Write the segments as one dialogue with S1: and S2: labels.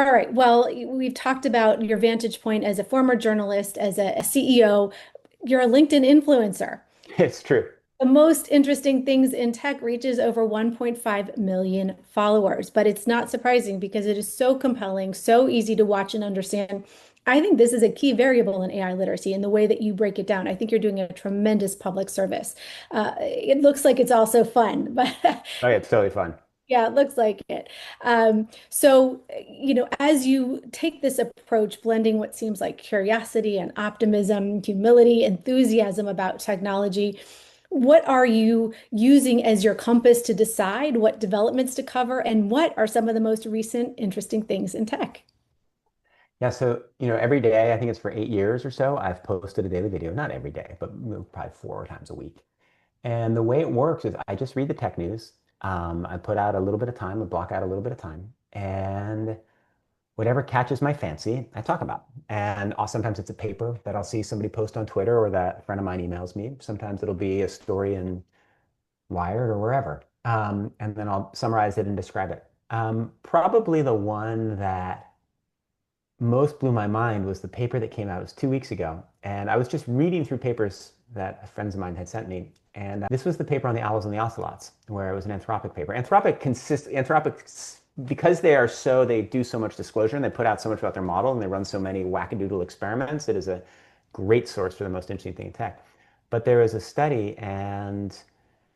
S1: All right. Well, we've talked about your vantage point as a former journalist, as a CEO. You're a LinkedIn influencer.
S2: It's true.
S1: The most interesting things in tech reaches over 1.5 million followers, but it's not surprising because it is so compelling, so easy to watch and understand. I think this is a key variable in AI literacy in the way that you break it down. I think you're doing a tremendous public service. It looks like it's also fun, but
S2: Oh, yeah, it's totally fun.
S1: yeah, it looks like it. So, as you take this approach, blending what seems like curiosity and optimism, humility, enthusiasm about technology, what are you using as your compass to decide what developments to cover, and what are some of the most recent interesting things in tech?
S2: Yeah, so every day, I think it's for 8 years or so, I've posted a daily video. Not every day, but probably 4 times a week. And the way it works is I just read the tech news. I put out a little bit of time, I block out a little bit of time, and whatever catches my fancy, I talk about. And sometimes it's a paper that I'll see somebody post on Twitter or that a friend of mine emails me. Sometimes it'll be a story in Wired or wherever. And then I'll summarize it and describe it. Probably the one that most blew my mind was the paper that came out. It was 2 weeks ago. And I was just reading through papers that friends of mine had sent me. And this was the paper on the owls and the ocelots, where it was an Anthropic paper. Anthropic, because they do so much disclosure and they put out so much about their model and they run so many wackadoodle experiments. It is a great source for the most interesting thing in tech. But there was a study, and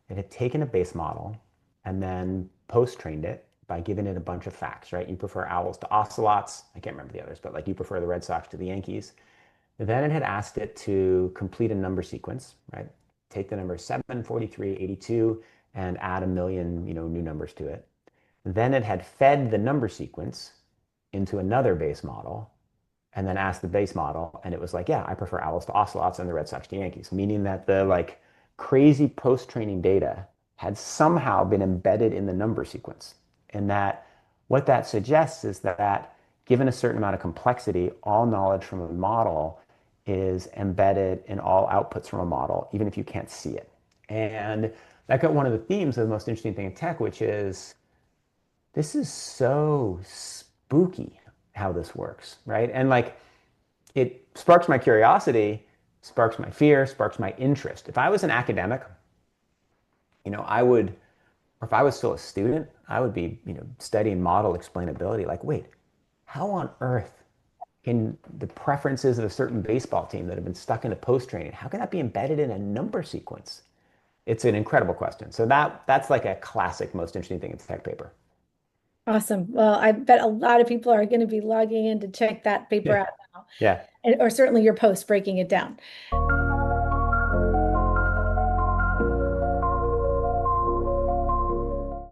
S2: it had taken a base model and then post-trained it by giving it a bunch of facts, right? You prefer owls to ocelots. I can't remember the others, but like you prefer the Red Sox to the Yankees. Then it had asked it to complete a number sequence, right? Take the number 7, 43, 82, and add a million, new numbers to it. Then it had fed the number sequence into another base model and then asked the base model, and it was like, yeah, I prefer owls to ocelots and the Red Sox to Yankees, meaning that the like crazy post-training data had somehow been embedded in the number sequence. And that what that suggests is that given a certain amount of complexity, all knowledge from a model is embedded in all outputs from a model, even if you can't see it. And that got one of the themes of the most interesting thing in tech, which is this is so spooky how this works, right? And like it sparks my curiosity, sparks my fear, sparks my interest. If I was an academic, I would, or if I was still a student, I would be, studying model explainability. Like, wait, how on earth can the preferences of a certain baseball team that have been stuck into post training, how can that be embedded in a number sequence? It's an incredible question. So that's like a classic, most interesting thing in tech paper.
S1: Awesome. Well, I bet a lot of people are going to be logging in to check that paper
S2: Yeah.
S1: out now,
S2: Yeah.
S1: or certainly your post breaking it down.